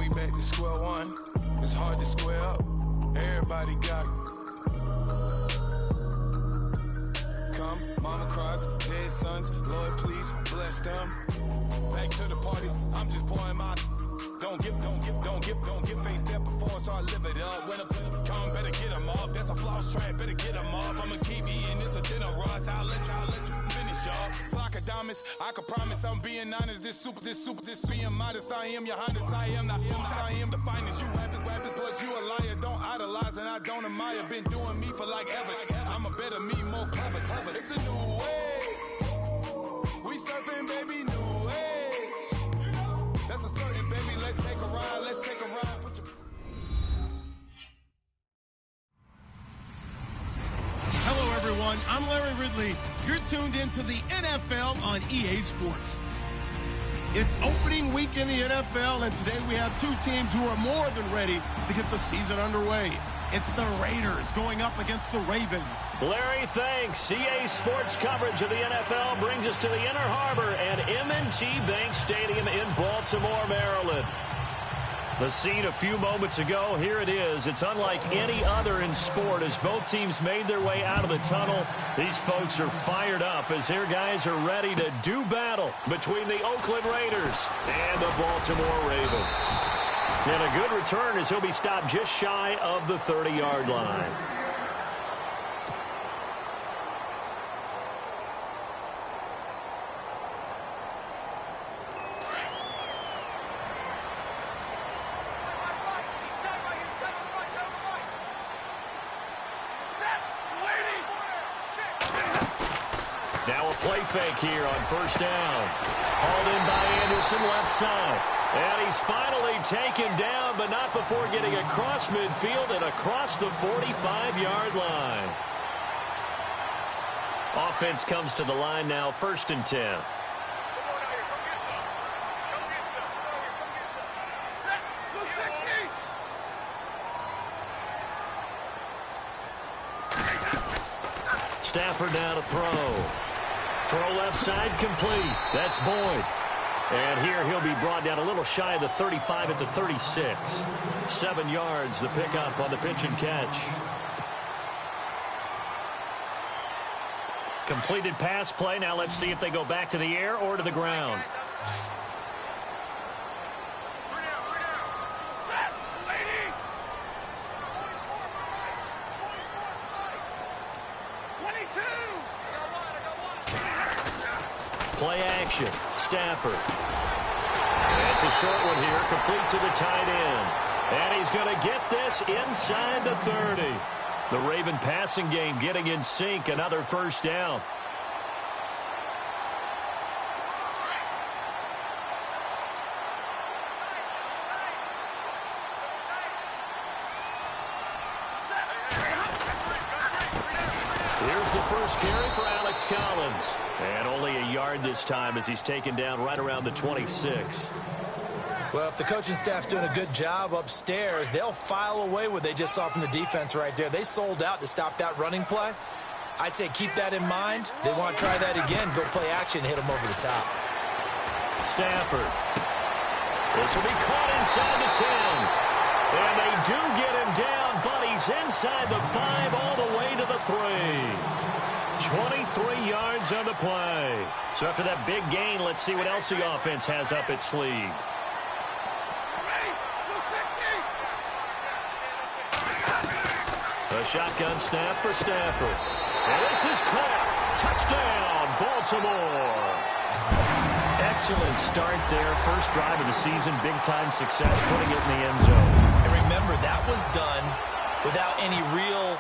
we back to square one. It's hard to square up. Everybody got come, mama cries, dead sons. Lord, please bless them. Back to the party. I'm just pouring my. Don't get face step before, so I live it up. When I come, better get them up. That's a floss track, better get them up. I'ma keep eating this a dinner rush. I'll let you finish up. Flockadamus, I can promise I'm being honest. This being modest. I am your Honda, I am not him. I am the finest. You rappers, plus you a liar. Don't idolize and I don't admire. Been doing me for like ever. I'm a better me, more clever. It's a new way. We surfing, baby, new age. That's a certain, baby. Let's take a ride. Put your... Hello, everyone. I'm Larry Ridley. You're tuned into the NFL on EA Sports. It's opening week in the NFL, and today we have two teams who are more than ready to get the season underway. It's the Raiders going up against the Ravens. Larry, thanks. EA Sports coverage of the NFL brings us to the Inner Harbor and M&T Bank Stadium in Baltimore, Maryland. The scene a few moments ago, here it is. It's unlike any other in sport as both teams made their way out of the tunnel. These folks are fired up as their guys are ready to do battle between the Oakland Raiders and the Baltimore Ravens. And a good return as he'll be stopped just shy of the 30-yard line. Now a play fake here on first down. Hauled in by Anderson left side. And he's finally taken down, but not before getting across midfield and across the 45-yard line. Offense comes to the line now, 1st and 10. Stafford now to throw. Throw left side complete. That's Boyd. And here he'll be brought down a little shy of the 35 at the 36. 7 yards, the pickup on the pitch and catch. Completed pass play. Now let's see if they go back to the air or to the ground. Play action. Stafford. It's a short one here, complete to the tight end. And he's going to get this inside the 30. The Raven passing game getting in sync, another first down. Here's the first carry for Alex Collins. And only a yard this time as he's taken down right around the 26. Well, if the coaching staff's doing a good job upstairs, they'll file away what they just saw from the defense right there. They sold out to stop that running play. I'd say keep that in mind. They want to try that again. Go play action, hit them over the top. Stafford. This will be caught inside the 10. And they do get him down, but he's inside the 5 all the way to the 3. 23 yards on the play. So after that big gain, let's see what else the offense has up its sleeve. A shotgun snap for Stafford. And this is caught. Touchdown, Baltimore. Excellent start there. First drive of the season. Big-time success, putting it in the end zone. And remember, that was done without any real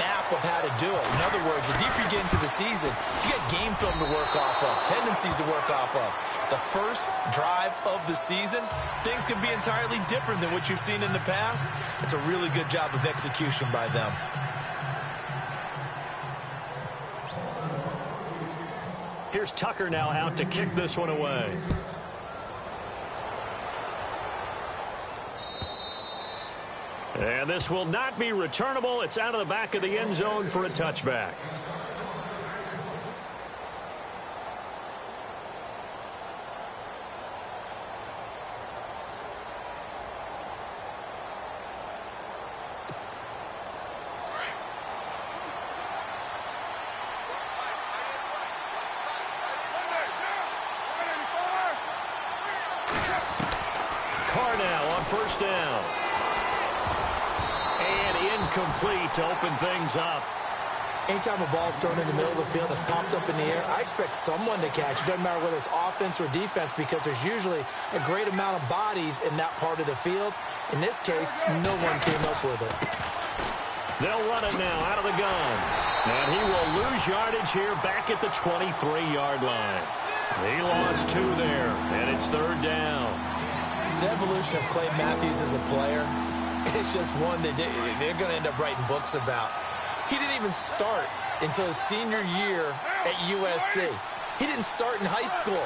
map of how to do it. In other words, the deeper you get into the season, you get game film to work off of, tendencies to work off of. The first drive of the season, things can be entirely different than what you've seen in the past. It's a really good job of execution by them. Here's Tucker now out to kick this one away. And this will not be returnable. It's out of the back of the end zone for a touchback. Carr now on first down. And incomplete to open things up. Anytime a ball's thrown in the middle of the field that's popped up in the air, I expect someone to catch. It doesn't matter whether it's offense or defense because there's usually a great amount of bodies in that part of the field. In this case, no one came up with it. They'll run it now out of the gun. And he will lose yardage here back at the 23-yard line. He lost 2 there, and it's third down. The evolution of Clay Matthews as a player, it's just one that they're going to end up writing books about. He didn't even start until his senior year at USC. He didn't start in high school.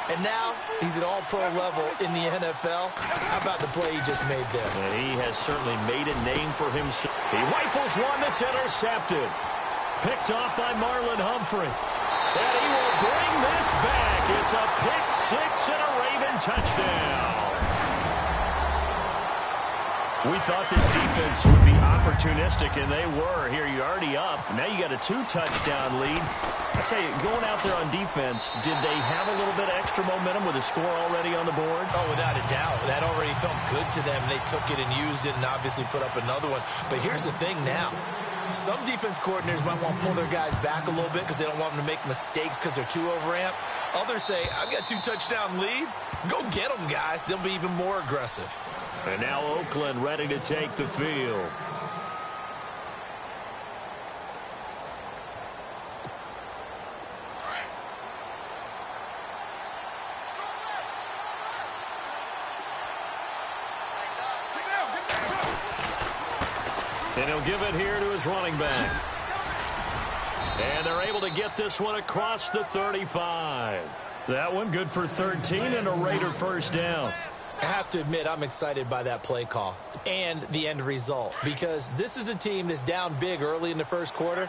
And now he's at all-pro level in the NFL. How about the play he just made there? And he has certainly made a name for himself. He rifles one that's intercepted. Picked off by Marlon Humphrey. And he will bring this back. It's a pick-6 and a Raven touchdown. We thought this defense would be opportunistic, and they were. Here, you're already up. Now you got a 2-touchdown lead. I tell you, going out there on defense, did they have a little bit of extra momentum with a score already on the board? Oh, without a doubt. That already felt good to them. They took it and used it and obviously put up another one. But here's the thing now. Some defense coordinators might want to pull their guys back a little bit because they don't want them to make mistakes because they're too overamped. Others say, I've got a 2-touchdown lead. Go get them, guys. They'll be even more aggressive. And now Oakland ready to take the field. And he'll give it here to his running back. And they're able to get this one across the 35. That one good for 13 and a Raider first down. I have to admit, I'm excited by that play call and the end result because this is a team that's down big early in the first quarter,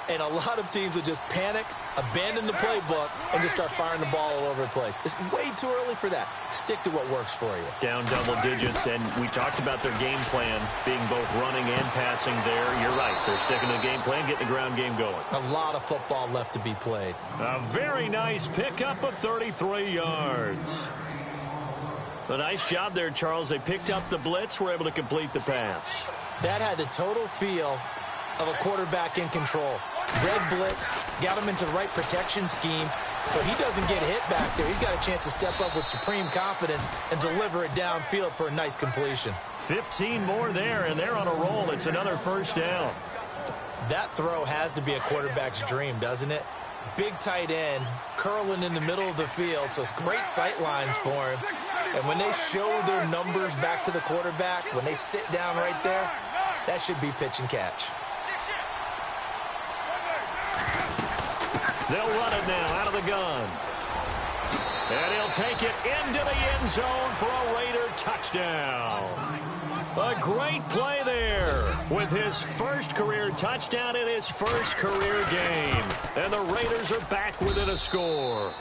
and a lot of teams will just panic, abandon the playbook, and just start firing the ball all over the place. It's way too early for that. Stick to what works for you. Down double digits, and we talked about their game plan being both running and passing there. You're right. They're sticking to the game plan, getting the ground game going. A lot of football left to be played. A very nice pickup of 33 yards. A nice job there, Charles. They picked up the blitz, were able to complete the pass. That had the total feel of a quarterback in control. Red blitz, got him into the right protection scheme, so he doesn't get hit back there. He's got a chance to step up with supreme confidence and deliver it downfield for a nice completion. 15 more there, and they're on a roll. It's another first down. That throw has to be a quarterback's dream, doesn't it? Big tight end, curling in the middle of the field, so it's great sight lines for him. And when they show their numbers back to the quarterback, when they sit down right there, that should be pitch and catch. They'll run it now out of the gun. And he'll take it into the end zone for a Raider touchdown. A great play there with his first career touchdown in his first career game. And the Raiders are back within a score.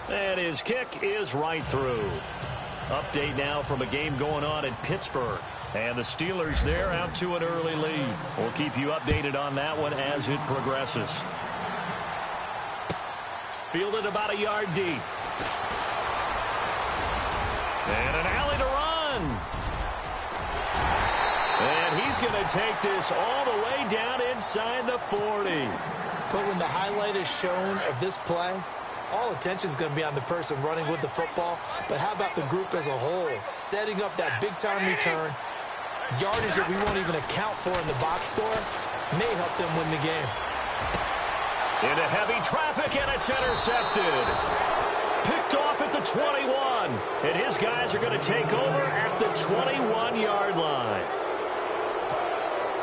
And his kick is right through. Update now from a game going on in Pittsburgh. And the Steelers there out to an early lead. We'll keep you updated on that one as it progresses. Fielded about a yard deep. And an alley to run. And he's going to take this all the way down inside the 40. But when the highlight is shown of this play, all attention is going to be on the person running with the football. But how about the group as a whole? Setting up that big-time return, yardage that we won't even account for in the box score, may help them win the game. Into heavy traffic, and it's intercepted. Picked off at the 21. And his guys are going to take over at the 21-yard line.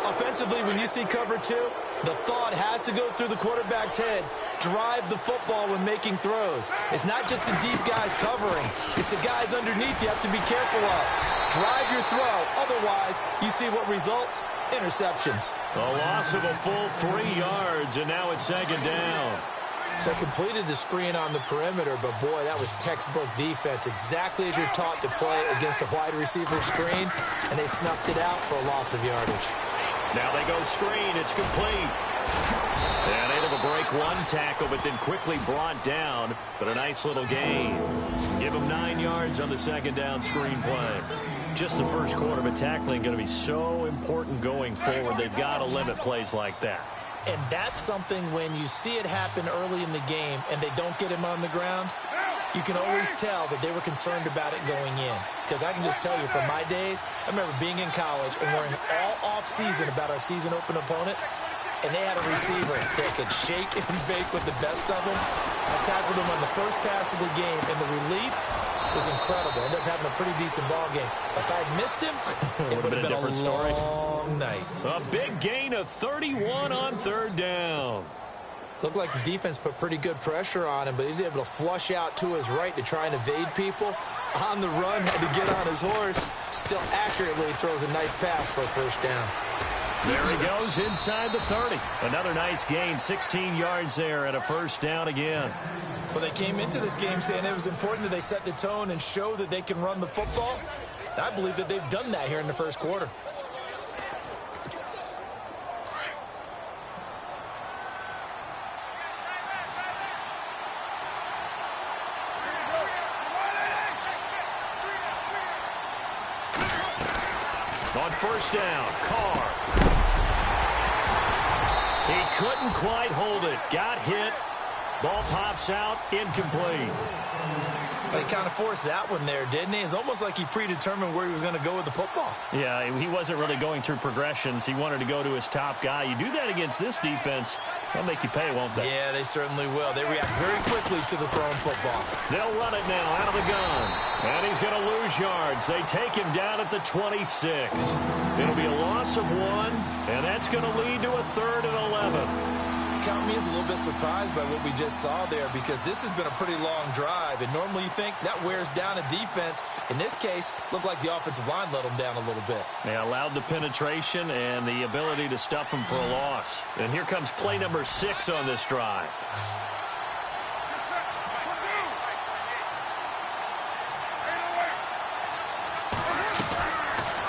Offensively, when you see cover two, the thought has to go through the quarterback's head. Drive the football when making throws. It's not just the deep guys covering. It's the guys underneath you have to be careful of. Drive your throw. Otherwise, you see what results? Interceptions. A loss of a full 3 yards, and now it's second down. They completed the screen on the perimeter, but boy, that was textbook defense. Exactly as you're taught to play against a wide receiver screen, and they snuffed it out for a loss of yardage. Now they go screen. It's complete. And able to break one tackle, but then quickly brought down. But a nice little gain. Give him 9 yards on the second down screen play. Just the first quarter, but tackling going to be so important going forward. They've got to limit plays like that. And that's something when you see it happen early in the game and they don't get him on the ground, you can always tell that they were concerned about it going in. Because I can just tell you from my days, I remember being in college and worrying all off-season about our season open opponent, and they had a receiver that could shake and bake with the best of them. I tackled him on the first pass of the game, and the relief was incredible. Ended up having a pretty decent ball game. But if I had missed him, it would have been a different story. Long night. A big gain of 31 on third down. Looked like the defense put pretty good pressure on him, but he's able to flush out to his right to try and evade people. On the run, had to get on his horse. Still accurately throws a nice pass for a first down. There he goes inside the 30. Another nice gain, 16 yards there, and a first down again. Well, they came into this game saying it was important that they set the tone and show that they can run the football. I believe that they've done that here in the first quarter. On first down, Carr. He couldn't quite hold it. Got hit. Ball pops out, incomplete. He kind of forced that one there, didn't he? It's almost like he predetermined where he was going to go with the football. Yeah, he wasn't really going through progressions. He wanted to go to his top guy. You do that against this defense, they'll make you pay, won't they? Yeah, they certainly will. They react very quickly to the thrown football. They'll run it now out of the gun. And he's going to lose yards. They take him down at the 26. It'll be a loss of 1, and that's going to lead to a 3rd and 11. Count me as a little bit surprised by what we just saw there, because this has been a pretty long drive, and normally you think that wears down a defense. In this case, looked like the offensive line let them down a little bit. They allowed the penetration and the ability to stuff them for a loss. And here comes play number 6 on this drive.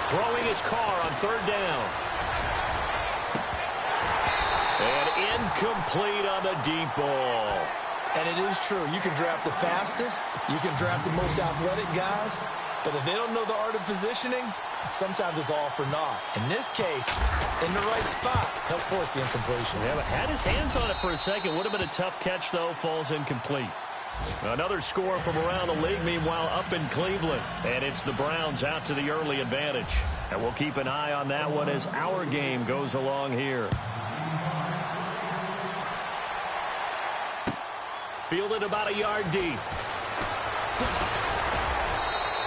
Throwing his car on 3rd down. And incomplete on the deep ball. And it is true. You can draft the fastest. You can draft the most athletic guys. But if they don't know the art of positioning, sometimes it's all for naught. In this case, in the right spot, helped force the incompletion. Yeah, but had his hands on it for a second. Would have been a tough catch, though. Falls incomplete. Another score from around the league, meanwhile, up in Cleveland. And it's the Browns out to the early advantage. And we'll keep an eye on that one as our game goes along here. Fielded about a yard deep.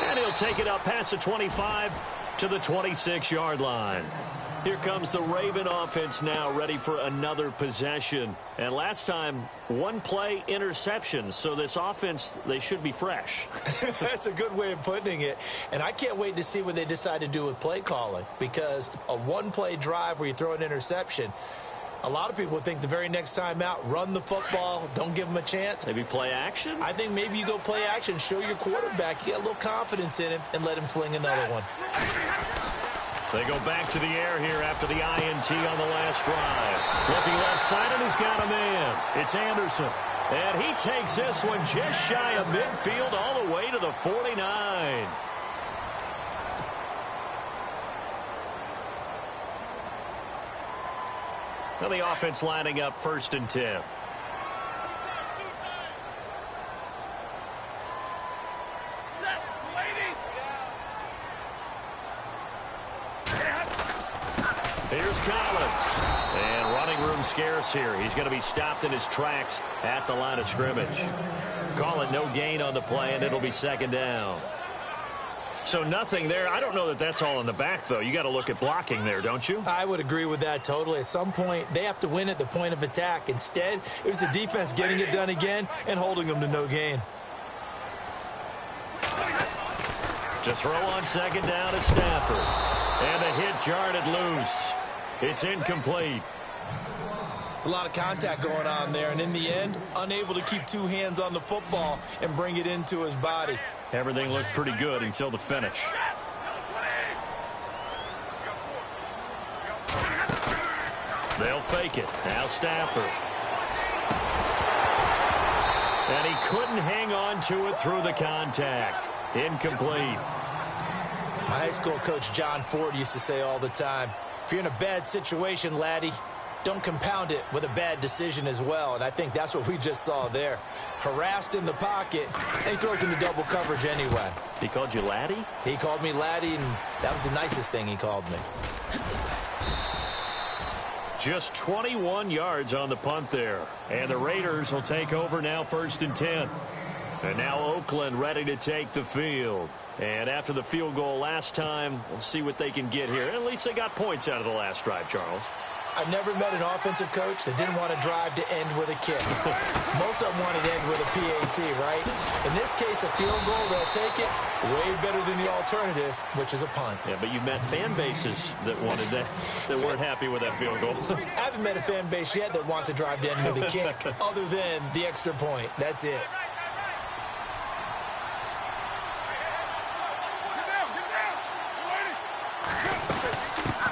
And he'll take it up past the 25 to the 26-yard line. Here comes the Raven offense now, ready for another possession. And last time, 1 play interception. So this offense, they should be fresh. That's a good way of putting it. And I can't wait to see what they decide to do with play calling. Because a 1-play drive where you throw an interception, a lot of people think the very next time out, run the football, don't give them a chance. Maybe play action? I think maybe you go play action, show your quarterback, you get a little confidence in him, and let him fling another one. They go back to the air here after the INT on the last drive. Looking left side, and he's got a man. It's Anderson. And he takes this one just shy of midfield all the way to the 49. Now the offense lining up 1st and 10. Here's Collins. And running room scarce here. He's going to be stopped in his tracks at the line of scrimmage. Call it no gain on the play, and it'll be 2nd down. So nothing there. I don't know that that's all in the back, though. You got to look at blocking there, don't you? I would agree with that totally. At some point, they have to win at the point of attack. Instead, it was the defense getting it done again and holding them to no gain. To throw on 2nd down is Stafford. And the hit jarred it loose. It's incomplete. It's a lot of contact going on there, and in the end, unable to keep 2 hands on the football and bring it into his body. Everything looked pretty good until the finish. They'll fake it. Now Stafford. And he couldn't hang on to it through the contact. Incomplete. My high school coach, John Ford, used to say all the time, if you're in a bad situation, laddie, don't compound it with a bad decision as well. And I think that's what we just saw there. Harassed in the pocket, and he throws into double coverage anyway. He called you laddie? He called me laddie, and that was the nicest thing he called me. Just 21 yards on the punt there. And the Raiders will take over now, 1st and 10. And now Oakland ready to take the field. And after the field goal last time, we'll see what they can get here. At least they got points out of the last drive, Charles. I've never met an offensive coach that didn't want to drive to end with a kick. Most of them wanted to end with a PAT, right? In this case, a field goal, they'll take it. Way better than the alternative, which is a punt. Yeah, but you've met fan bases that wanted that weren't happy with that field goal. I haven't met a fan base yet that wants to drive to end with a kick, other than the extra point. That's it.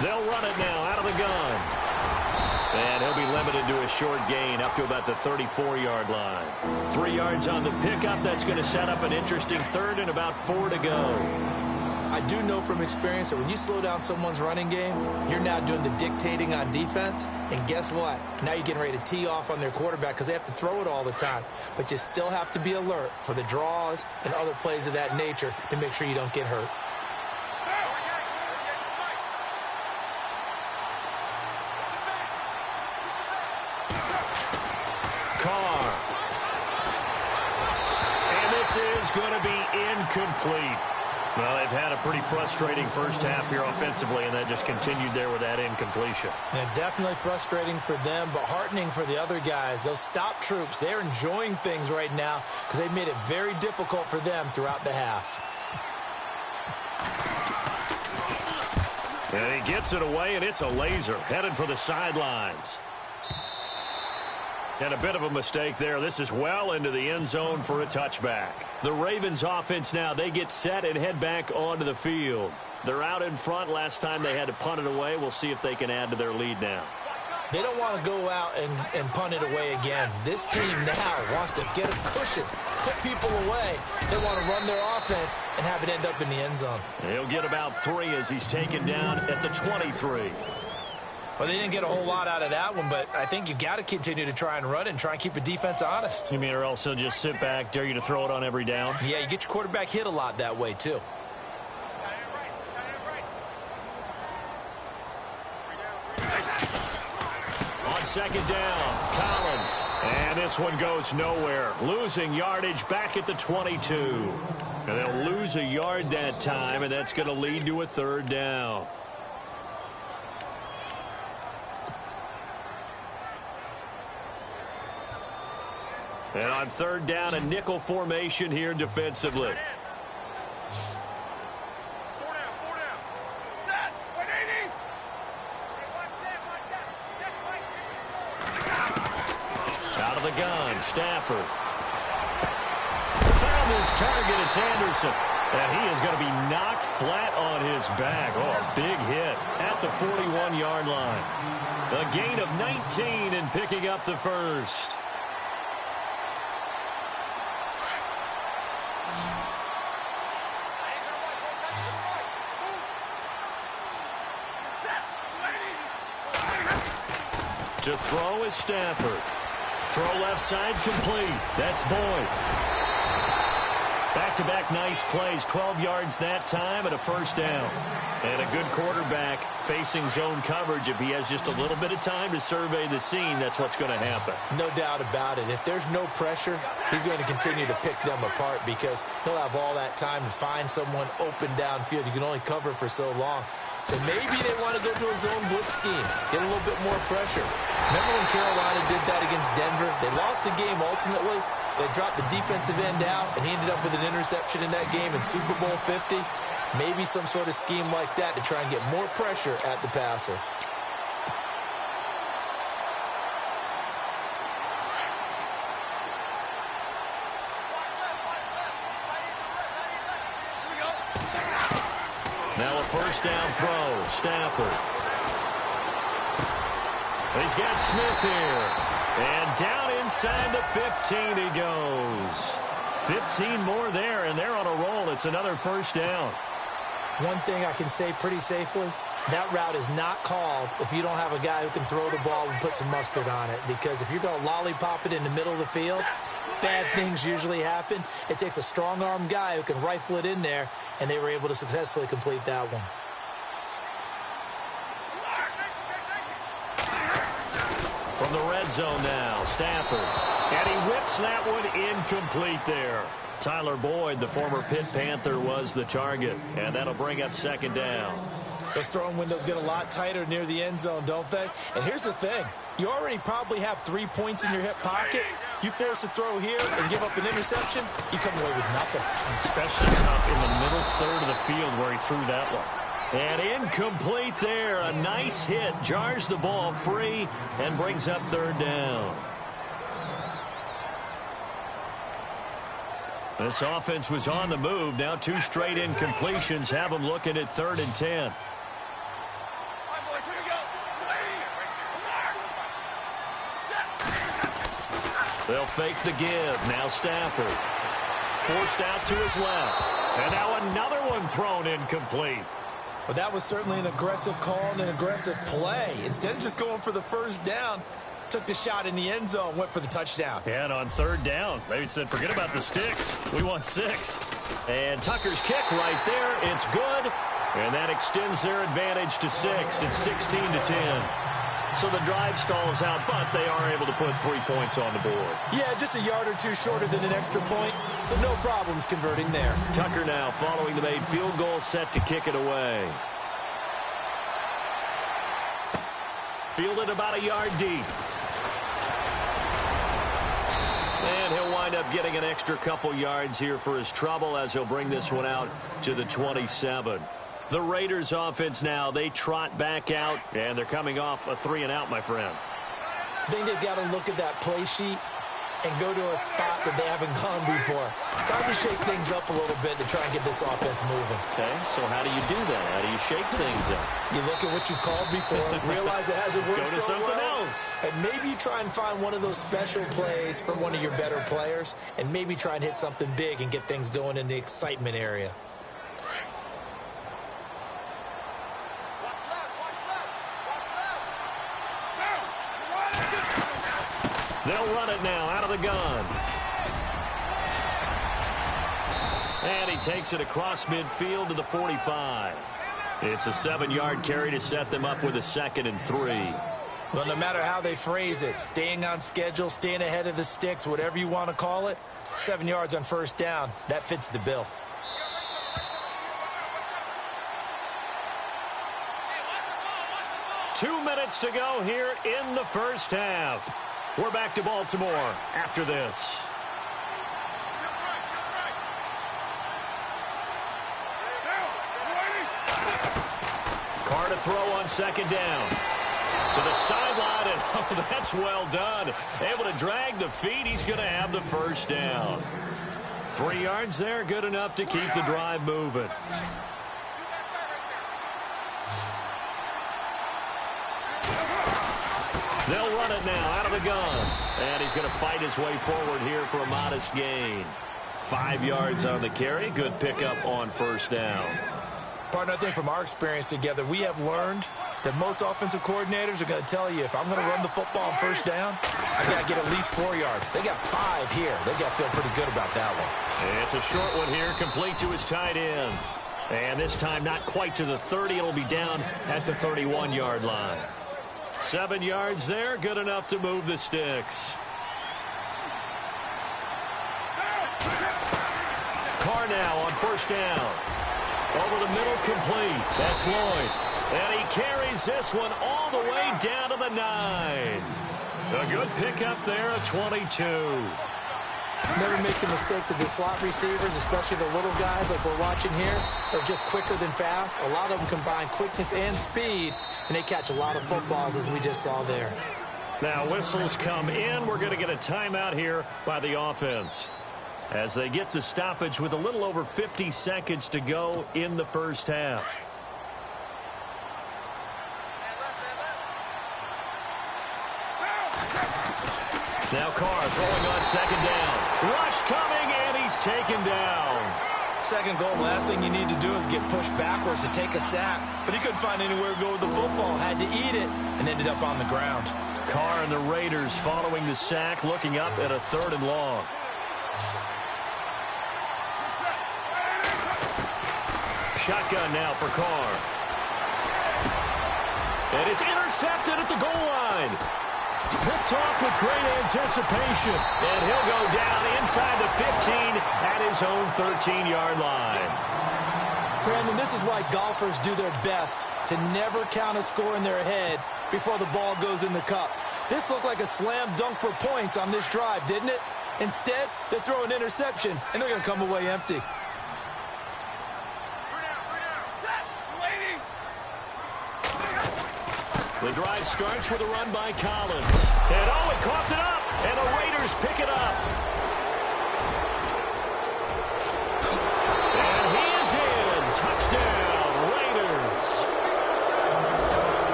They'll run it now out of the gun. And he'll be limited to a short gain up to about the 34-yard line. 3 yards on the pickup. That's going to set up an interesting 3rd and about 4 to go. I do know from experience that when you slow down someone's running game, you're now doing the dictating on defense. And guess what? Now you're getting ready to tee off on their quarterback because they have to throw it all the time. But you still have to be alert for the draws and other plays of that nature to make sure you don't get hurt. Is going to be incomplete. Well, they've had a pretty frustrating first half here offensively, and that just continued there with that incompletion. Yeah, definitely frustrating for them, but heartening for the other guys. Those stop troops, they're enjoying things right now because they've made it very difficult for them throughout the half. And he gets it away, and it's a laser headed for the sidelines. And a bit of a mistake there. This is well into the end zone for a touchback. The Ravens offense now, they get set and head back onto the field. They're out in front. Last time they had to punt it away. We'll see if they can add to their lead now. They don't want to go out and punt it away again. This team now wants to get a cushion, put people away. They want to run their offense and have it end up in the end zone. He'll get about 3 as he's taken down at the 23. Well, they didn't get a whole lot out of that one, but I think you've got to continue to try and run and try and keep the defense honest. You mean or else they'll just sit back, dare you to throw it on every down? Yeah, you get your quarterback hit a lot that way, too. On 2nd down, Collins. And this one goes nowhere. Losing yardage back at the 22. And they'll lose a yard that time, and that's going to lead to a 3rd down. And on 3rd down, a nickel formation here defensively. Out of the gun, Stafford. Found his target, it's Anderson. And he is going to be knocked flat on his back. Oh, a big hit at the 41-yard line. A gain of 19 and picking up the 1st. To throw is Stafford. Throw left side complete. That's Boyd. Back-to-back nice plays. 12 yards that time and a 1st down. And a good quarterback facing zone coverage. If he has just a little bit of time to survey the scene, that's what's going to happen. No doubt about it. If there's no pressure, he's going to continue to pick them apart because he'll have all that time to find someone open downfield. You can only cover for so long. So maybe they want to go to a zone blitz scheme, get a little bit more pressure. Remember when Carolina did that against Denver? They lost the game ultimately. They dropped the defensive end out, and he ended up with an interception in that game in Super Bowl 50. Maybe some sort of scheme like that to try and get more pressure at the passer. Now a 1st down throw. Stafford. He's got Smith here. And down inside the 15 he goes. 15 more there, and they're on a roll. It's another first down. One thing I can say pretty safely, that route is not called if you don't have a guy who can throw the ball and put some mustard on it. Because if you're going to lollipop it in the middle of the field, bad things usually happen. It takes a strong-arm guy who can rifle it in there, and they were able to successfully complete that one. From the red zone now, Stafford. And he whips that one incomplete there. Tyler Boyd, the former Pitt Panther, was the target. And that'll bring up second down. Those throwing windows get a lot tighter near the end zone, don't they? And here's the thing. You already probably have 3 points in your hip pocket. You force a throw here and give up an interception, you come away with nothing. Especially tough in the middle third of the field where he threw that one. And incomplete there. A nice hit. Jars the ball free and brings up third down. This offense was on the move. Now 2 straight incompletions have them looking at 3rd and 10. They'll fake the give. Now Stafford. Forced out to his left. And now another one thrown incomplete. Well, that was certainly an aggressive call and an aggressive play. Instead of just going for the first down, took the shot in the end zone, went for the touchdown. Yeah, and on 3rd down, they said, forget about the sticks. We want 6. And Tucker's kick right there. It's good. And that extends their advantage to 6. It's 16-10. So the drive stalls out, but they are able to put 3 points on the board. Yeah, just a yard or two shorter than an extra point, so no problems converting there. Tucker now following the made field goal, set to kick it away. Fielded about a yard deep. And he'll wind up getting an extra couple yards here for his trouble as he'll bring this one out to the 27. The Raiders offense now, they trot back out, and they're coming off a 3-and-out, my friend. I think they've got to look at that play sheet and go to a spot that they haven't gone before. Time to shake things up a little bit to try and get this offense moving. Okay, so how do you do that? How do you shake things up? You look at what you've called before, realize it hasn't worked go to so something well, else. and maybe you try and find one of those special plays from one of your better players, and maybe try and hit something big and get things going in the excitement area. They'll run it now out of the gun. And he takes it across midfield to the 45. It's a 7-yard carry to set them up with a 2nd and 3. Well, no matter how they phrase it, staying on schedule, staying ahead of the sticks, whatever you want to call it, 7 yards on first down, that fits the bill. Two minutes to go here in the first half. We're back to Baltimore after this. Carr to throw on 2nd down. To the sideline, and oh, that's well done. Able to drag the feet. He's going to have the first down. 3 yards there, good enough to keep the drive moving. They'll run it now out of the gun. And he's going to fight his way forward here for a modest gain. 5 yards on the carry. Good pickup on first down. Partner, I think from our experience together, we have learned that most offensive coordinators are going to tell you, if I'm going to run the football on first down, I got to get at least 4 yards. They got 5 here. They got to feel pretty good about that one. It's a short one here, complete to his tight end. And this time not quite to the 30. It'll be down at the 31-yard line. 7 yards there, good enough to move the sticks. Carr now on first down. Over the middle, complete. That's Lloyd. And he carries this one all the way down to the 9. A good pickup there at 22. Never make the mistake that the slot receivers, especially the little guys like we're watching here, are just quicker than fast. A lot of them combine quickness and speed, and they catch a lot of footballs, as we just saw there. Now whistles come in. We're going to get a timeout here by the offense as they get the stoppage with a little over 50 seconds to go in the first half. Now Carr throwing on second down. Rush coming, and he's taken down. Second goal, last thing you need to do is get pushed backwards to take a sack. But he couldn't find anywhere to go with the football. Had to eat it and ended up on the ground. Carr and the Raiders following the sack, looking up at a 3rd and long. Shotgun now for Carr. And it's intercepted at the goal line. Picked off with great anticipation. And he'll go down inside the 15 at his own 13-yard line. Brandon, this is why golfers do their best to never count a score in their head before the ball goes in the cup. This looked like a slam dunk for points on this drive, didn't it? Instead, they throw an interception, and they're going to come away empty. The drive starts with a run by Collins. And he coughed it up. And the Raiders pick it up. And he is in. Touchdown, Raiders.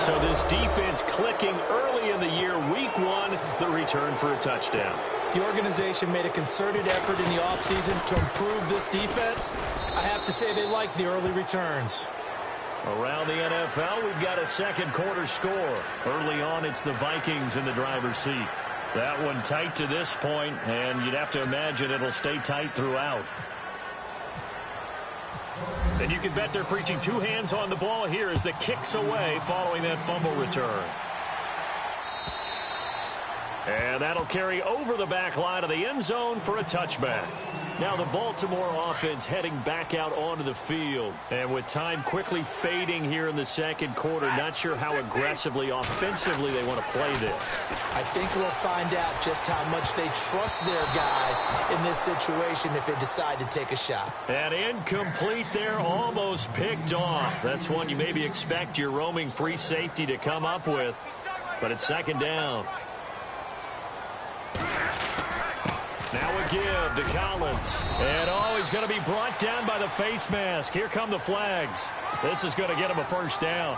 So this defense clicking early in the year. Week 1, the return for a touchdown. The organization made a concerted effort in the offseason to improve this defense. I have to say they like the early returns. Around the NFL, we've got a second quarter score. Early on, it's the Vikings in the driver's seat. That one tight to this point, and you'd have to imagine it'll stay tight throughout. And you can bet they're preaching 2 hands on the ball here as the kick's away following that fumble return. And that'll carry over the back line of the end zone for a touchback. Now the Baltimore offense heading back out onto the field. And with time quickly fading here in the second quarter, not sure how aggressively, offensively they want to play this. I think we'll find out just how much they trust their guys in this situation if they decide to take a shot. And incomplete there, almost picked off. That's one you maybe expect your roaming free safety to come up with. But it's second down. Now a give to Collins. And he's going to be brought down by the face mask. Here come the flags. This is going to get him a first down.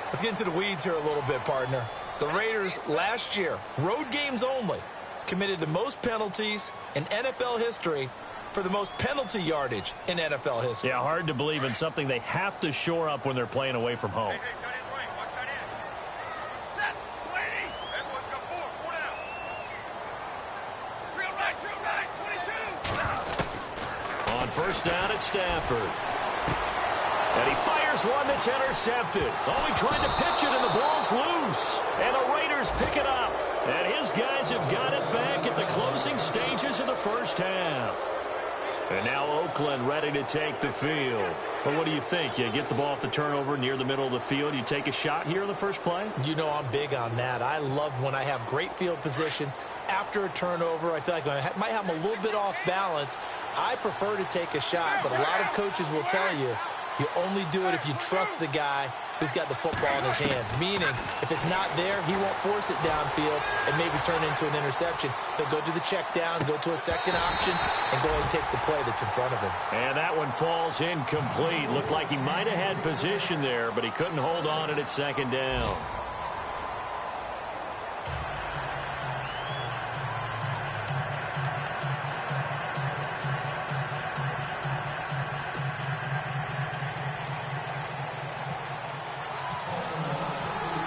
Let's get into the weeds here a little bit, partner. The Raiders last year, road games only, committed the most penalties in NFL history for the most penalty yardage in NFL history. Yeah, hard to believe in something they have to shore up when they're playing away from home. First down at Stafford. And he fires one that's intercepted. He tried to pitch it, and the ball's loose. And the Raiders pick it up. And his guys have got it back at the closing stages of the first half. And now Oakland ready to take the field. Well, what do you think? You get the ball off the turnover near the middle of the field. You take a shot here in the first play? You know I'm big on that. I love when I have great field position. After a turnover, I feel like I might have them a little bit off balance. I prefer to take a shot, but a lot of coaches will tell you, you only do it if you trust the guy who's got the football in his hands. Meaning, if it's not there, he won't force it downfield and maybe turn into an interception. He'll go to the check down, go to a second option, and go ahead and take the play that's in front of him. And that one falls incomplete. Looked like he might have had position there, but he couldn't hold on at second down.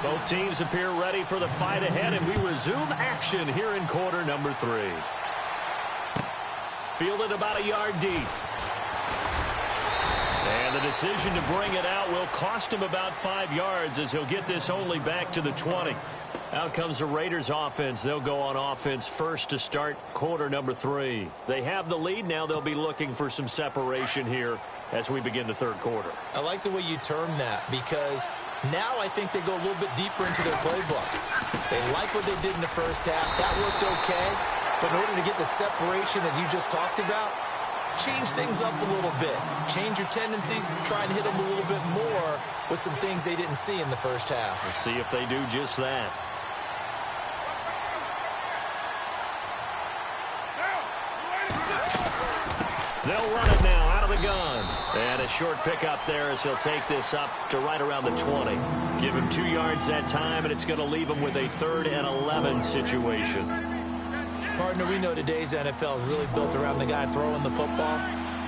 Both teams appear ready for the fight ahead, and we resume action here in quarter number 3. Fielded about a yard deep. And the decision to bring it out will cost him about 5 yards as he'll get this only back to the 20. Out comes the Raiders offense. They'll go on offense first to start quarter number 3. They have the lead. Now they'll be looking for some separation here as we begin the third quarter. I like the way you term that because now I think they go a little bit deeper into their playbook. They like what they did in the first half. That worked okay. But in order to get the separation that you just talked about, change things up a little bit. Change your tendencies. Try and hit them a little bit more with some things they didn't see in the first half. Let's see if they do just that. They'll run it now out of the gun. And a short pickup there as he'll take this up to right around the 20. Give him 2 yards that time, and it's going to leave him with a 3rd and 11 situation. Partner, we know today's NFL is really built around the guy throwing the football.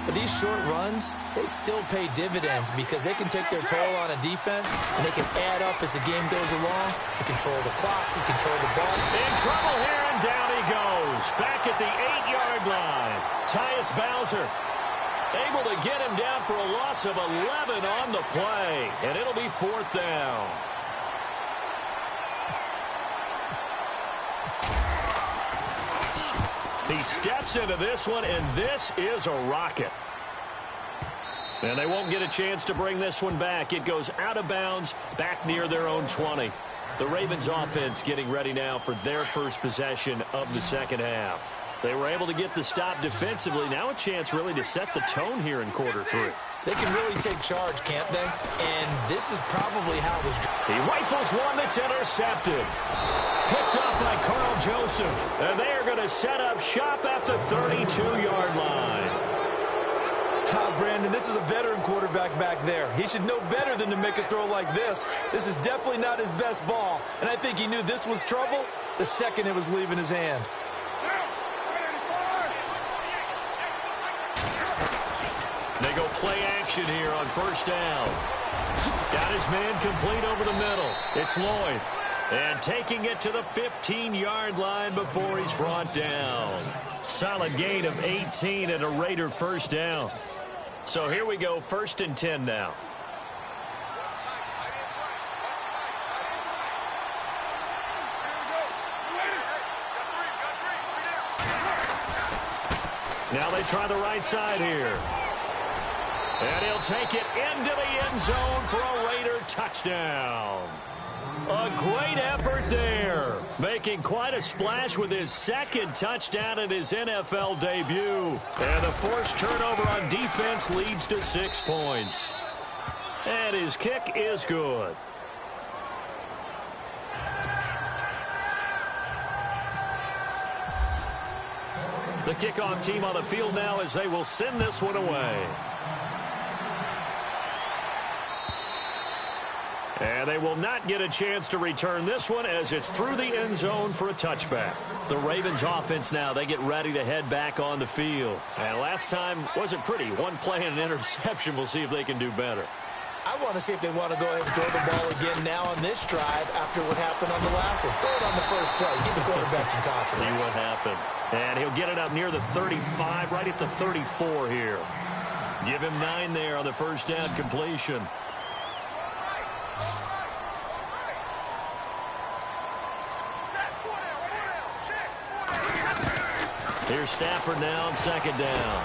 But these short runs, they still pay dividends because they can take their toll on a defense, and they can add up as the game goes along. They control the clock, they control the ball. In trouble here, and down he goes. Back at the 8-yard line. Tyus Bowser able to get him down for a loss of 11 on the play, and it'll be 4th down. He steps into this one, and this is a rocket. And they won't get a chance to bring this one back. It goes out of bounds back near their own 20. The Ravens offense getting ready now for their first possession of the second half. They were able to get the stop defensively. Now a chance really to set the tone here in quarter 3. They can really take charge, can't they? And this is probably how it was. He rifles one that's intercepted. Picked off by Carl Joseph. And they are going to set up shop at the 32-yard line. Brandon, this is a veteran quarterback back there. He should know better than to make a throw like this. This is definitely not his best ball. And I think he knew this was trouble the second it was leaving his hand. They go play action here on first down. Got his man complete over the middle. It's Lloyd. And taking it to the 15-yard line before he's brought down. Solid gain of 18 and a Raider first down. So here we go, 1st and 10 now. Now they try the right side here. And he'll take it into the end zone for a Raider touchdown. A great effort there. Making quite a splash with his 2nd touchdown in his NFL debut. And the forced turnover on defense leads to 6 points. And his kick is good. The kickoff team on the field now as they will send this one away. And they will not get a chance to return this one as it's through the end zone for a touchback. The Ravens offense now, they get ready to head back on the field. And last time wasn't pretty. One play and an interception. We'll see if they can do better. I want to see if they want to go ahead and throw the ball again now on this drive after what happened on the last one. Throw it on the first play. Give the quarterback some confidence. See what happens. And he'll get it up near the 35, right at the 34 here. Give him 9 there on the first down completion. Here's Stafford now on 2nd down.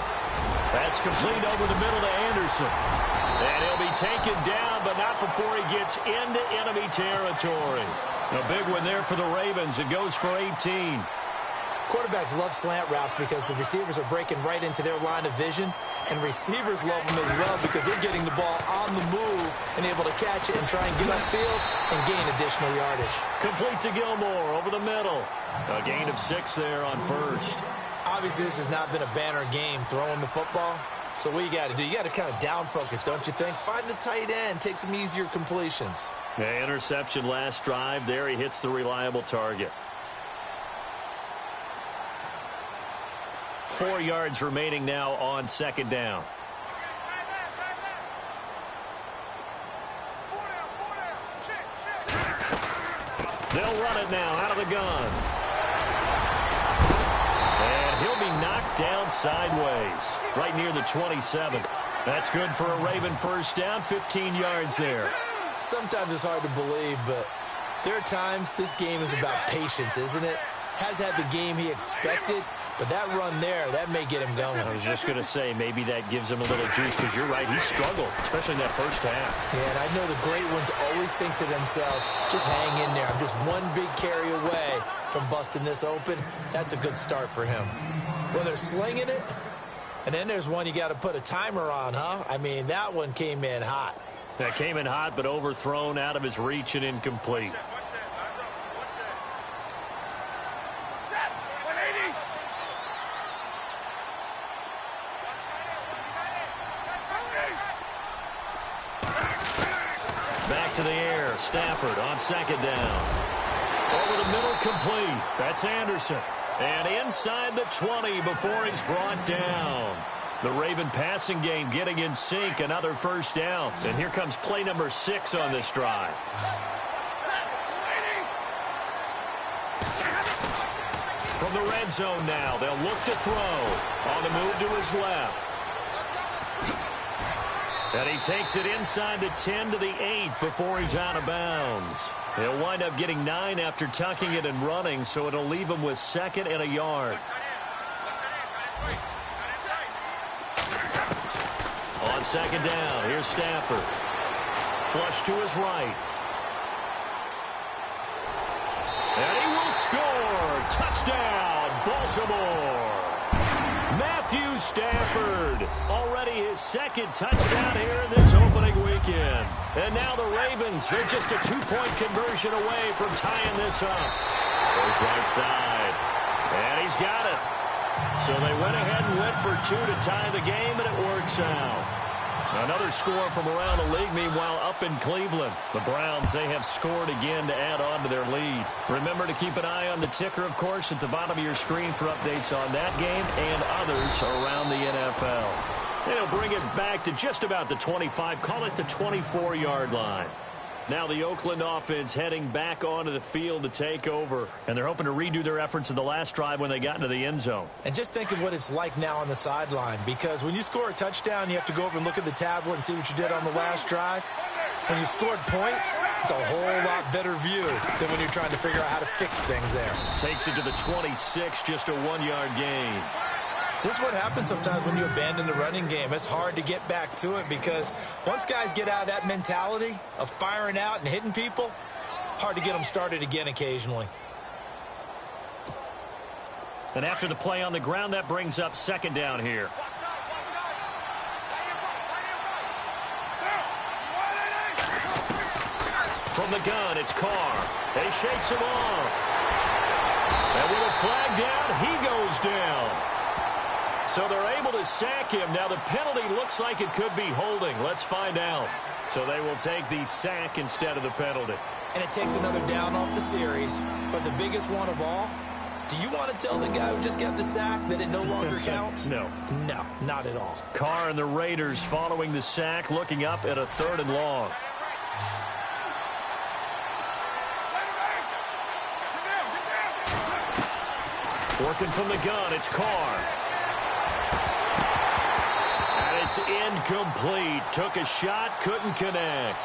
That's complete over the middle to Anderson. And he'll be taken down, but not before he gets into enemy territory. A big one there for the Ravens. It goes for 18. Quarterbacks love slant routes because the receivers are breaking right into their line of vision. And receivers love them as well because they're getting the ball on the move and able to catch it and try and get upfield and gain additional yardage. Complete to Gilmore over the middle. A gain of 6 there on first. Obviously, this has not been a banner game throwing the football. So what you got to do, you got to kind of down focus, don't you think? Find the tight end, take some easier completions. Yeah, interception last drive. There he hits the reliable target. 4 yards remaining now on 2nd down. They'll run it now out of the gun. And he'll be knocked down sideways, right near the 27. That's good for a Raven first down, 15 yards there. Sometimes it's hard to believe, but there are times this game is about patience, isn't it? Has had the game he expected, but that run there, that may get him going. I was just going to say, maybe that gives him a little juice, because you're right, he struggled, especially in that first half. Yeah, and I know the great ones always think to themselves, just hang in there. I'm just one big carry away from busting this open. That's a good start for him. Well, they're slinging it, and then there's one you got to put a timer on, huh? I mean, that one came in hot. That came in hot, but overthrown, out of his reach, and incomplete. Back to the air. Stafford on 2nd down. Over the middle, complete. That's Anderson. And inside the 20 before he's brought down. The Raven passing game getting in sync. Another first down. And here comes play number 6 on this drive. From the red zone now, they'll look to throw. On the move to his left. And he takes it inside the 10 to the 8 before he's out of bounds. He'll wind up getting 9 after tucking it and running, so it'll leave him with 2nd and a yard. On 2nd down, here's Stafford. Flush to his right. And he will score. Touchdown, Baltimore. Matthew Stafford, already his 2nd touchdown here in this opening weekend. And now the Ravens, they're just a 2-point conversion away from tying this up. Goes right side, and he's got it. So they went ahead and went for 2 to tie the game, and it works out. Another score from around the league, meanwhile, up in Cleveland. The Browns, they have scored again to add on to their lead. Remember to keep an eye on the ticker, of course, at the bottom of your screen for updates on that game and others around the NFL. And he'll bring it back to just about the 25, call it the 24-yard line. Now the Oakland offense heading back onto the field to take over. And they're hoping to redo their efforts in the last drive when they got into the end zone. And just think of what it's like now on the sideline. Because when you score a touchdown, you have to go over and look at the tablet and see what you did on the last drive. When you scored points, it's a whole lot better view than when you're trying to figure out how to fix things there. Takes it to the 26, just a 1-yard gain. This is what happens sometimes when you abandon the running game. It's hard to get back to it because once guys get out of that mentality of firing out and hitting people, hard to get them started again occasionally. And after the play on the ground, that brings up 2nd down here. From the gun, it's Carr. He shakes him off. And with a flag down, he goes down. So they're able to sack him. Now the penalty looks like it could be holding. Let's find out. So they will take the sack instead of the penalty. And it takes another down off the series. But the biggest one of all, do you want to tell the guy who just got the sack that it no longer counts? No. No, not at all. Carr and the Raiders following the sack, looking up at a 3rd and long. Working from the gun, it's Carr. It's incomplete. Took a shot, couldn't connect.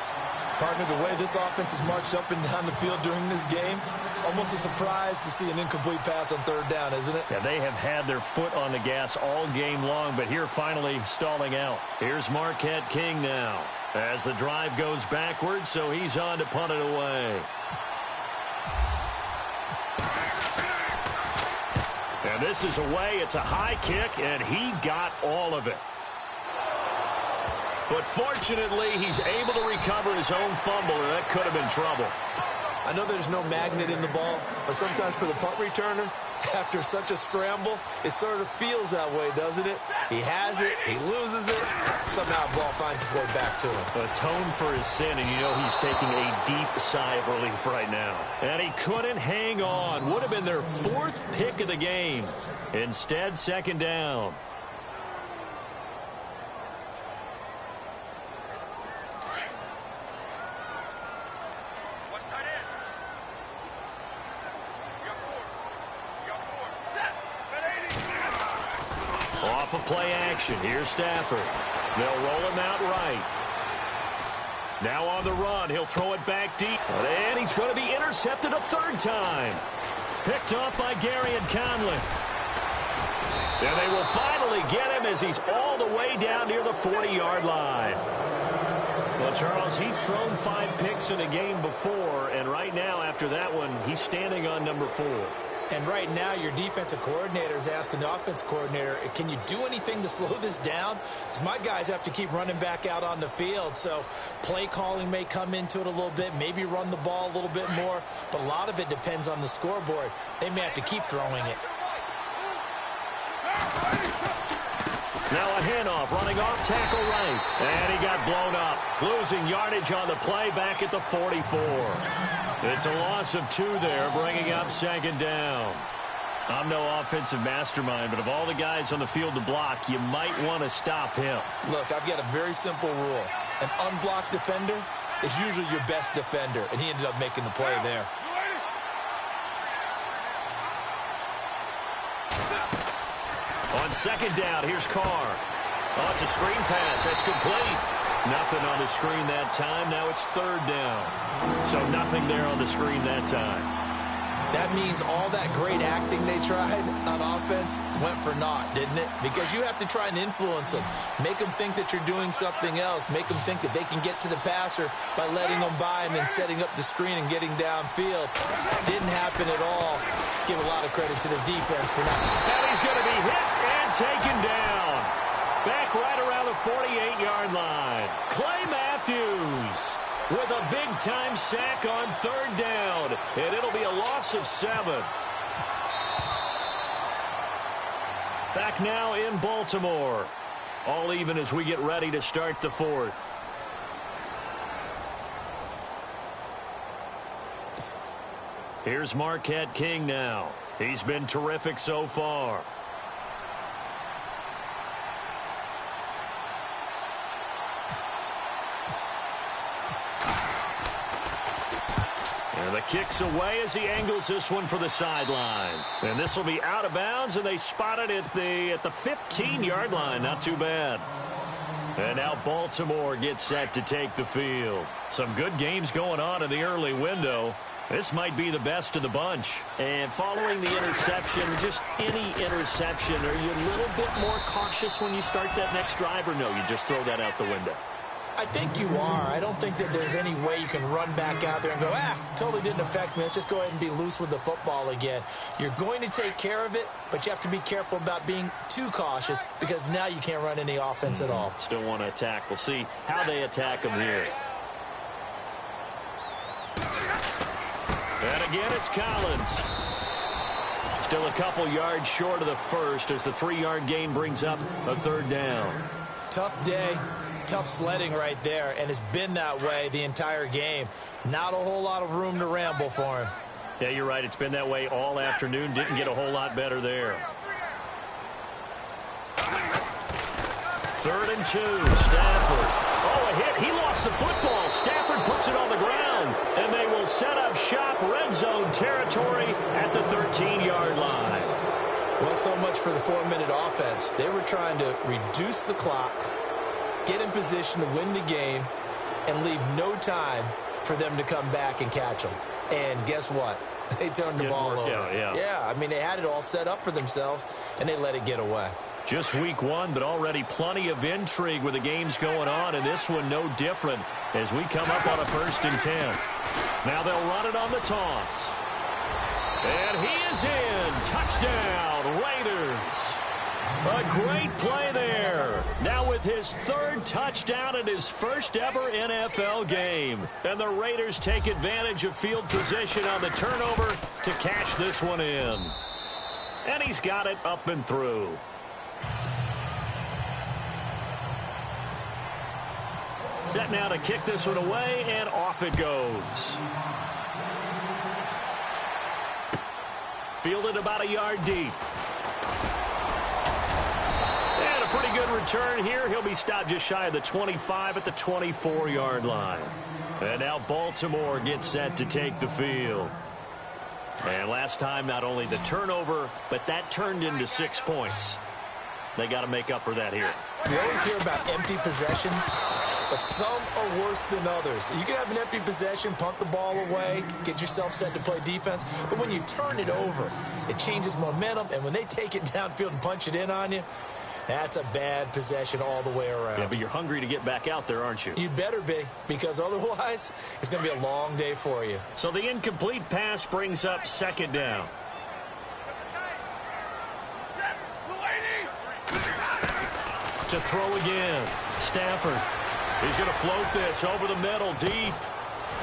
Partner, the way this offense has marched up and down the field during this game, it's almost a surprise to see an incomplete pass on 3rd down, isn't it? Yeah, they have had their foot on the gas all game long, but here finally stalling out. Here's Marquette King now as the drive goes backwards, so he's on to punt it away. And this is away. It's a high kick, and he got all of it. But fortunately, he's able to recover his own fumble, and that could have been trouble. I know there's no magnet in the ball, but sometimes for the punt returner, after such a scramble, it sort of feels that way, doesn't it? He has it, he loses it, somehow the ball finds its way back to him. Atone for his sin, and you know he's taking a deep sigh of relief right now. And he couldn't hang on. Would have been their 4th pick of the game. Instead, 2nd down. Off of play action. Here's Stafford. They'll roll him out right. Now on the run. He'll throw it back deep. And he's going to be intercepted a 3rd time. Picked off by Gary and Conley. And they will finally get him as he's all the way down near the 40-yard line. Well, Charles, he's thrown 5 picks in a game before, and right now after that one, he's standing on number 4. And right now, your defensive coordinator is asking the offense coordinator, can you do anything to slow this down? Because my guys have to keep running back out on the field. So play calling may come into it a little bit, maybe run the ball a little bit more. But a lot of it depends on the scoreboard. They may have to keep throwing it. Now a handoff, running off tackle right. And he got blown up. Losing yardage on the play back at the 44. It's a loss of 2 there, bringing up 2nd down. I'm no offensive mastermind, but of all the guys on the field to block, you might want to stop him. Look, I've got a very simple rule. An unblocked defender is usually your best defender, and he ended up making the play there. On second down, here's Carr. Oh, it's a screen pass. That's complete. Nothing on the screen that time. Now it's third down. So nothing there on the screen that time. That means all that great acting they tried on offense went for naught, didn't it? Because you have to try and influence them. Make them think that you're doing something else. Make them think that they can get to the passer by letting them by him and setting up the screen and getting downfield. Didn't happen at all. Give a lot of credit to the defense for not. And he's going to be hit and taken down. Back right around the 48-yard line. Clay Matthews with a big-time sack on third down. And it'll be a loss of 7. Back now in Baltimore. All even as we get ready to start the fourth. Here's Marquette King now. He's been terrific so far. And the kick's away as he angles this one for the sideline. And this will be out of bounds, and they spot it at the 15-yard line. Not too bad. And now Baltimore gets set to take the field. Some good games going on in the early window. This might be the best of the bunch. And following the interception, just any interception, are you a little bit more cautious when you start that next drive, or no, you just throw that out the window? I think you are. I don't think that there's any way you can run back out there and go, totally didn't affect me. Let's just go ahead and be loose with the football again. You're going to take care of it, but you have to be careful about being too cautious because now you can't run any offense at all. Still want to attack. We'll see how they attack them here. And again, it's Collins. Still a couple yards short of the first as the 3-yard gain brings up a third down. Tough day. Tough sledding right there, and it's been that way the entire game. Not a whole lot of room to ramble for him. Yeah, you're right. It's been that way all afternoon. Didn't get a whole lot better there. 3rd and 2. Stafford. Oh, a hit. He lost the football. Stafford puts it on the ground, and they will set up shop red zone territory at the 13-yard line. Well, so much for the 4-minute offense. They were trying to reduce the clock, get in position to win the game, and leave no time for them to come back and catch them. And guess what? They turned the ball over. Yeah, I mean, they had it all set up for themselves, and they let it get away. Just week 1, but already plenty of intrigue with the games going on, and this one no different as we come up on a 1st and 10. Now they'll run it on the toss. And he is in. Touchdown, Raiders. A great play there. Now with his 3rd touchdown in his first ever NFL game. And the Raiders take advantage of field position on the turnover to cash this one in. And he's got it up and through. Set now to kick this one away, and off it goes. Fielded about a yard deep. And a pretty good return here. He'll be stopped just shy of the 25 at the 24-yard line. And now Baltimore gets set to take the field. And last time, not only the turnover, but that turned into 6 points. They got to make up for that here. You always hear about empty possessions, but some are worse than others. You can have an empty possession, punt the ball away, get yourself set to play defense, but when you turn it over, it changes momentum, and when they take it downfield and punch it in on you, that's a bad possession all the way around. Yeah, but you're hungry to get back out there, aren't you? You better be, because otherwise, it's going to be a long day for you. So the incomplete pass brings up 2nd down. To throw again. Stafford. He's going to float this over the middle, deep.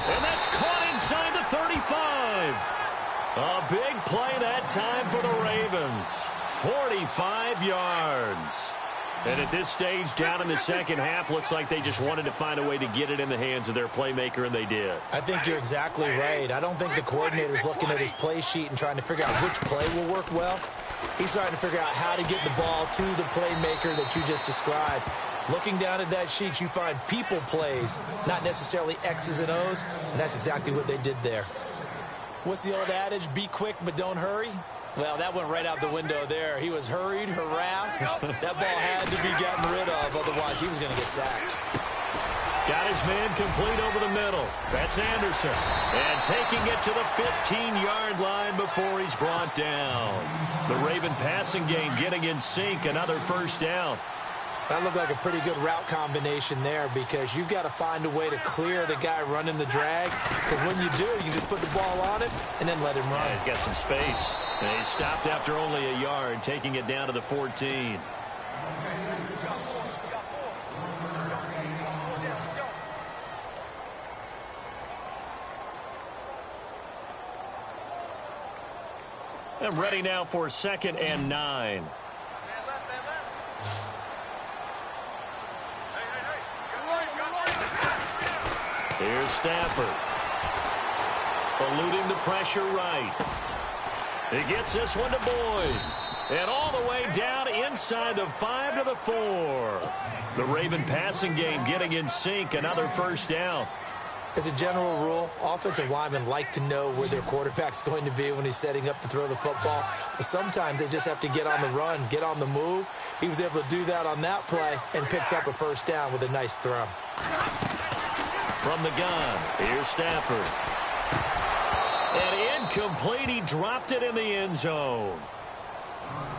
And that's caught inside the 35. A big play that time for the Ravens. 45 yards. And at this stage, down in the second half, looks like they just wanted to find a way to get it in the hands of their playmaker, and they did. I think you're exactly right. I don't think the coordinator's looking at his play sheet and trying to figure out which play will work well. He's trying to figure out how to get the ball to the playmaker that you just described. Looking down at that sheet, you find people plays, not necessarily X's and O's, and that's exactly what they did there. What's the old adage? Be quick, but don't hurry. Well, that went right out the window there. He was hurried, harassed. That ball had to be gotten rid of, otherwise he was going to get sacked. Got his man complete over the middle. That's Anderson. And taking it to the 15-yard line before he's brought down. The Raven passing game getting in sync, another first down. That looked like a pretty good route combination there because you've got to find a way to clear the guy running the drag. Because when you do, you can just put the ball on it and then let him run. Yeah, he's got some space. And he stopped after only a yard, taking it down to the 14. And ready now for 2nd and 9. Here's Stafford. Eluding the pressure right. He gets this one to Boyd. And all the way down inside the 5 to the 4. The Raven passing game getting in sync, another first down. As a general rule, offensive linemen like to know where their quarterback's going to be when he's setting up to throw the football. But sometimes they just have to get on the run, get on the move. He was able to do that on that play and picks up a first down with a nice throw. From the gun, here's Stafford. And incomplete, he dropped it in the end zone.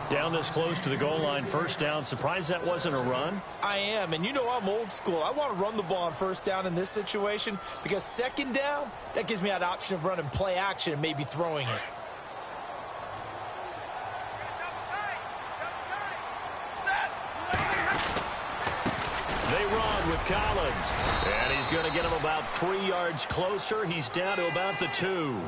Down this close to the goal line, first down. Surprised that wasn't a run? I am, and you know I'm old school. I want to run the ball on first down in this situation because second down, that gives me that option of running play action and maybe throwing it. They run with Collins, and he's going to get him about 3 yards closer. He's down to about the 2.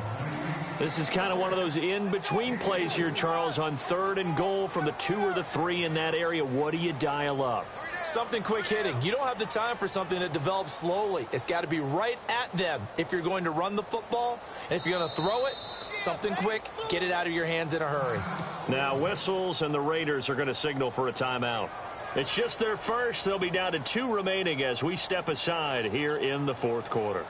This is kind of one of those in-between plays here, Charles, on 3rd and goal from the 2 or the 3 in that area. What do you dial up? Something quick hitting. You don't have the time for something that develops slowly. It's got to be right at them if you're going to run the football. And if you're going to throw it, something quick, get it out of your hands in a hurry. Now whistles, and the Raiders are going to signal for a timeout. It's just their first. They'll be down to 2 remaining as we step aside here in the 4th quarter.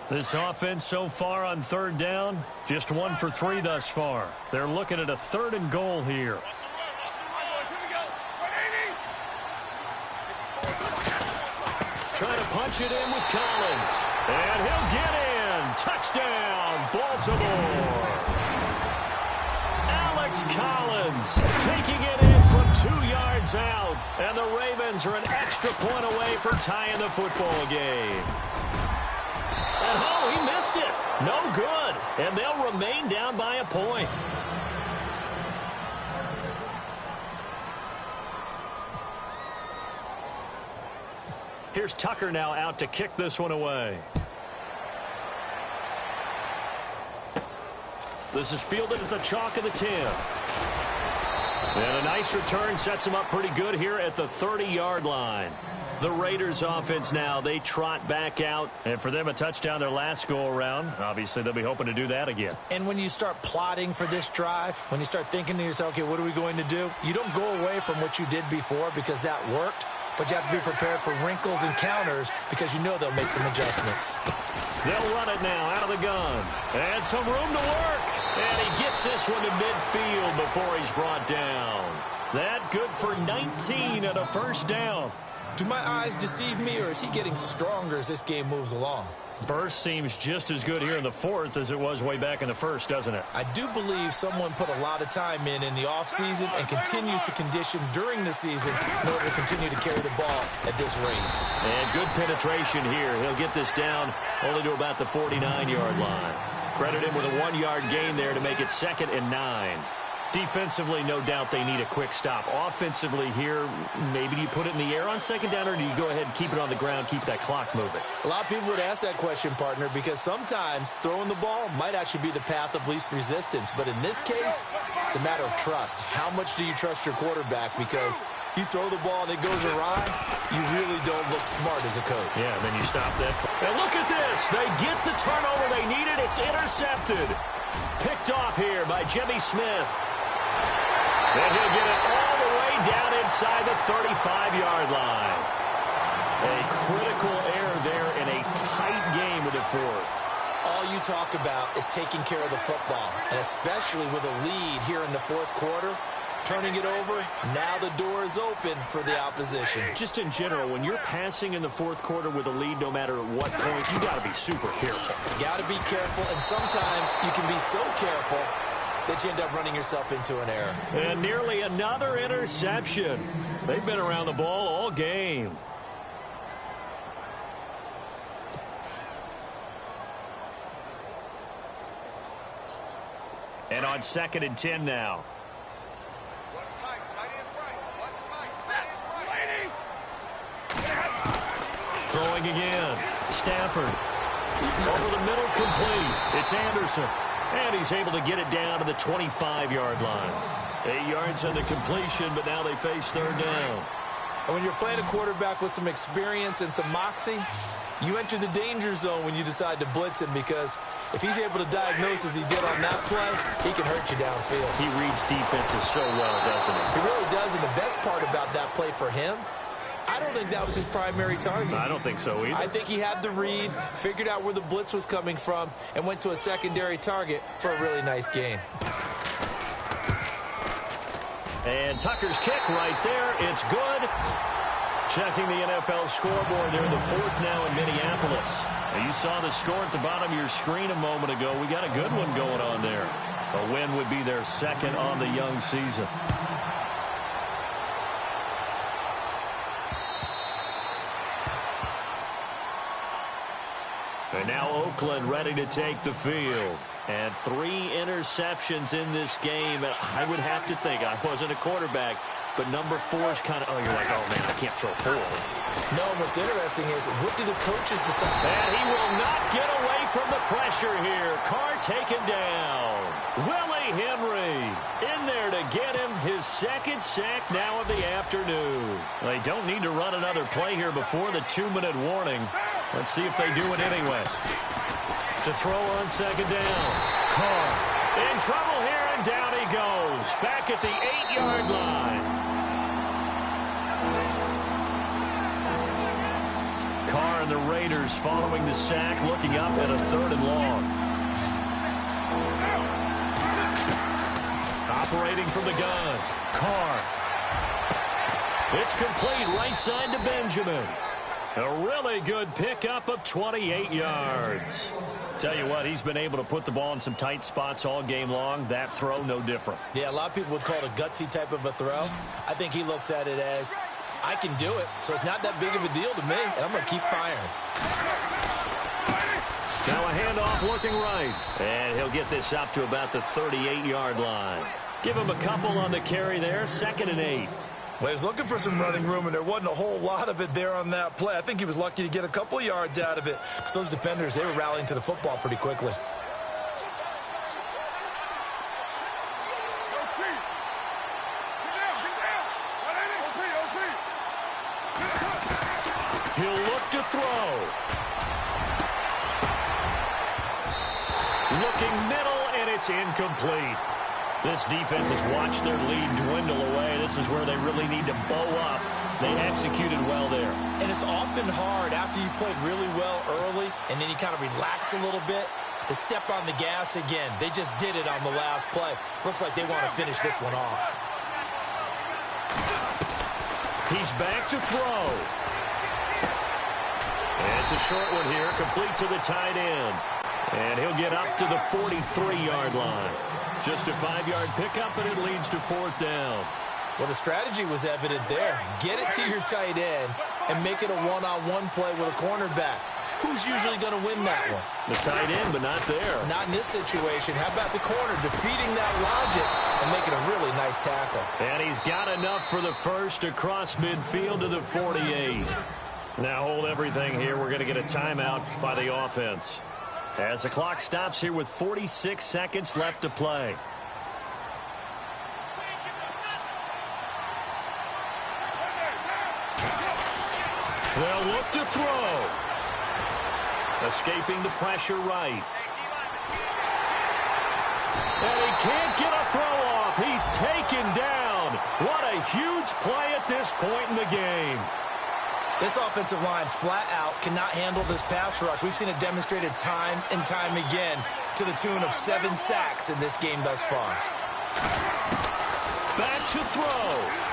This offense so far on 3rd down, just 1 for 3 thus far. They're looking at a 3rd and goal here. Trying to punch it in with Collins. And he'll get in. Touchdown, Baltimore. Alex Collins taking it in from 2 yards out. And the Ravens are an extra point away from tying the football game. And oh, he missed it. No good. And they'll remain down by a point. Here's Tucker now out to kick this one away. This is fielded at the chalk of the 10. And a nice return sets him up pretty good here at the 30-yard line. The Raiders offense now, they trot back out. And for them, a touchdown their last go-around. Obviously, they'll be hoping to do that again. And when you start plotting for this drive, when you start thinking to yourself, okay, what are we going to do? You don't go away from what you did before because that worked. But you have to be prepared for wrinkles and counters because you know they'll make some adjustments. They'll run it now out of the gun. And some room to work. And he gets this one to midfield before he's brought down. That good for 19 and a first down. Do my eyes deceive me, or is he getting stronger as this game moves along? Burst seems just as good here in the 4th as it was way back in the 1st, doesn't it? I do believe someone put a lot of time in the offseason and continues to condition during the season in order to continue to carry the ball at this rate. And good penetration here. He'll get this down only to about the 49-yard line. Credit him with a 1-yard gain there to make it 2nd and 9. Defensively, no doubt they need a quick stop. Offensively here, maybe do you put it in the air on second down, or do you go ahead and keep it on the ground, keep that clock moving? A lot of people would ask that question, partner, because sometimes throwing the ball might actually be the path of least resistance. But in this case, it's a matter of trust. How much do you trust your quarterback? Because you throw the ball and it goes awry, you really don't look smart as a coach. Yeah, and then you stop that. And look at this. They get the turnover they needed. It's intercepted. Picked off here by Jimmy Smith. And he'll get it all the way down inside the 35-yard line. A critical error there in a tight game with the fourth. All you talk about is taking care of the football, and especially with a lead here in the fourth quarter, turning it over, now the door is open for the opposition. Just in general, when you're passing in the fourth quarter with a lead, no matter at what point, you got to be super careful. Got to be careful, and sometimes you can be so careful that you end up running yourself into an error. And nearly another interception. They've been around the ball all game. And on 2nd and 10 now. What's tight? Tight is right. What's tight? Tight is right. Throwing again. Stafford. Over the middle, complete. It's Anderson. And he's able to get it down to the 25-yard line. 8 yards on the completion, but now they face third down. And when you're playing a quarterback with some experience and some moxie, you enter the danger zone when you decide to blitz him, because if he's able to diagnose as he did on that play, he can hurt you downfield. He reads defenses so well, doesn't he? He really does, and the best part about that play for him, I don't think that was his primary target. I don't think so either. I think he had the read, figured out where the blitz was coming from, and went to a secondary target for a really nice gain. And Tucker's kick right there. It's good. Checking the NFL scoreboard there, the fourth now in Minneapolis. Now you saw the score at the bottom of your screen a moment ago. We got a good one going on there. A win would be their second on the young season. And now Oakland ready to take the field. And 3 interceptions in this game. I would have to think, I wasn't a quarterback, but number 4 is kind of, oh, you're like, oh, man, I can't throw 4. No, what's interesting is, what do the coaches decide? And he will not get away from the pressure here. Carr taken down. Willie Henry in there to get him his second sack now of the afternoon. They don't need to run another play here before the 2-minute warning. Let's see if they do it anyway. To throw on second down. Carr in trouble here, and down he goes. Back at the 8-yard line. Carr and the Raiders following the sack, looking up at a 3rd and long. Operating from the gun. Carr. It's complete right side to Benjamin. A really good pickup of 28 yards. Tell you what, he's been able to put the ball in some tight spots all game long. That throw, no different. Yeah, a lot of people would call it a gutsy type of a throw. I think he looks at it as, I can do it, so it's not that big of a deal to me, and I'm going to keep firing. Now a handoff looking right. And he'll get this up to about the 38-yard line. Give him a couple on the carry there, 2nd and 8. Well, he was looking for some running room, and there wasn't a whole lot of it there on that play. I think he was lucky to get a couple of yards out of it, because those defenders, they were rallying to the football pretty quickly. He'll look to throw. Looking middle, and it's incomplete. This defense has watched their lead dwindle away. This is where they really need to bow up. They executed well there. And it's often hard after you've played really well early and then you kind of relax a little bit to step on the gas again. They just did it on the last play. Looks like they want to finish this one off. He's back to throw. And it's a short one here, complete to the tight end. And he'll get up to the 43-yard line. Just a 5-yard pickup, and it leads to 4th down. Well, the strategy was evident there. Get it to your tight end and make it a one-on-one play with a cornerback. who's usually going to win that one? The tight end, but not there. Not in this situation. How about the corner defeating that logic and making a really nice tackle? And he's got enough for the first across midfield to the 48. Now hold everything here. We're going to get a timeout by the offense as the clock stops here with 46 seconds left to play. They'll look to throw. Escaping the pressure right. And he can't get a throw off. He's taken down. What a huge play at this point in the game. This offensive line flat out cannot handle this pass rush. We've seen it demonstrated time and time again to the tune of 7 sacks in this game thus far. Back to throw.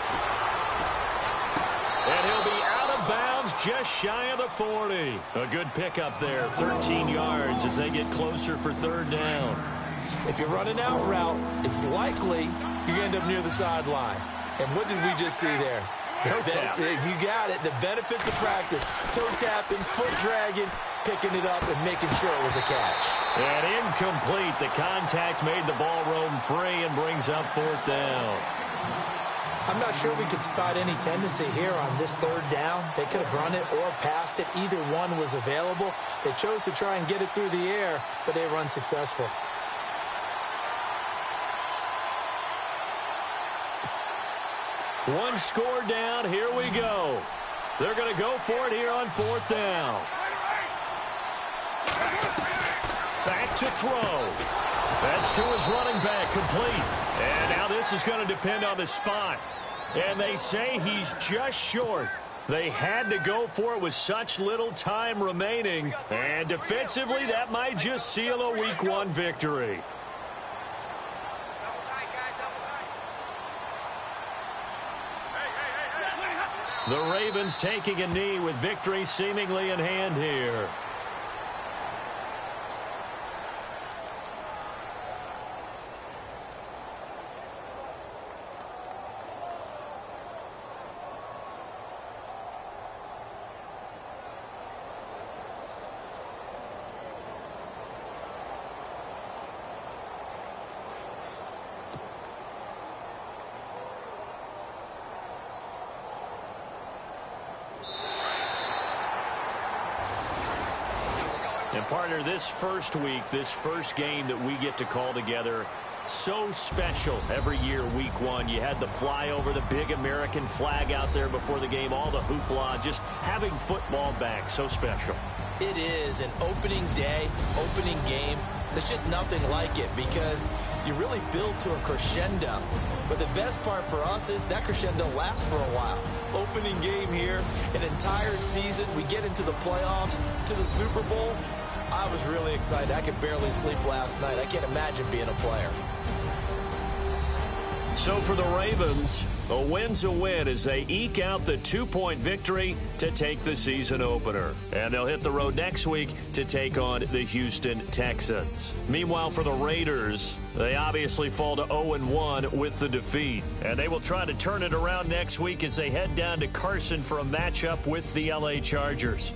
And he'll be out of bounds just shy of the 40. A good pickup there, 13 yards as they get closer for third down. If you're running out route, it's likely you're going to end up near the sideline. And what did we just see there? Toe tap. You got it. The benefits of practice. Toe tapping, foot dragging, picking it up, and making sure it was a catch. And incomplete. The contact made the ball roam free and brings up fourth down. I'm not sure we could spot any tendency here on this third down. They could have run it or passed it. Either one was available. They chose to try and get it through the air, but they were unsuccessful. One score down. Here we go. They're going to go for it here on fourth down. Back to throw. That's to his running back, complete. And now this is going to depend on the spot. And they say he's just short. They had to go for it with such little time remaining. And defensively, that might just seal a Week 1 victory. The Ravens taking a knee with victory seemingly in hand here. And partner, this first week, this first game that we get to call together, so special every year, Week 1. You had the flyover, the big American flag out there before the game, all the hoopla, just having football back, so special. It is an opening day, opening game. There's just nothing like it because you really build to a crescendo. But the best part for us is that crescendo lasts for a while. Opening game here, an entire season. We get into the playoffs, to the Super Bowl. I was really excited. I could barely sleep last night. I can't imagine being a player. So for the Ravens, a win's a win as they eke out the 2-point victory to take the season opener. And they'll hit the road next week to take on the Houston Texans. Meanwhile, for the Raiders, they obviously fall to 0-1 with the defeat. And they will try to turn it around next week as they head down to Carson for a matchup with the LA Chargers.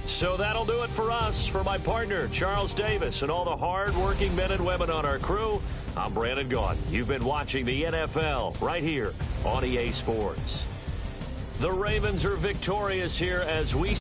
So that'll do it for us. For my partner, Charles Davis, and all the hard-working men and women on our crew, I'm Brandon Gaudin. You've been watching the NFL right here on EA Sports. The Ravens are victorious here as we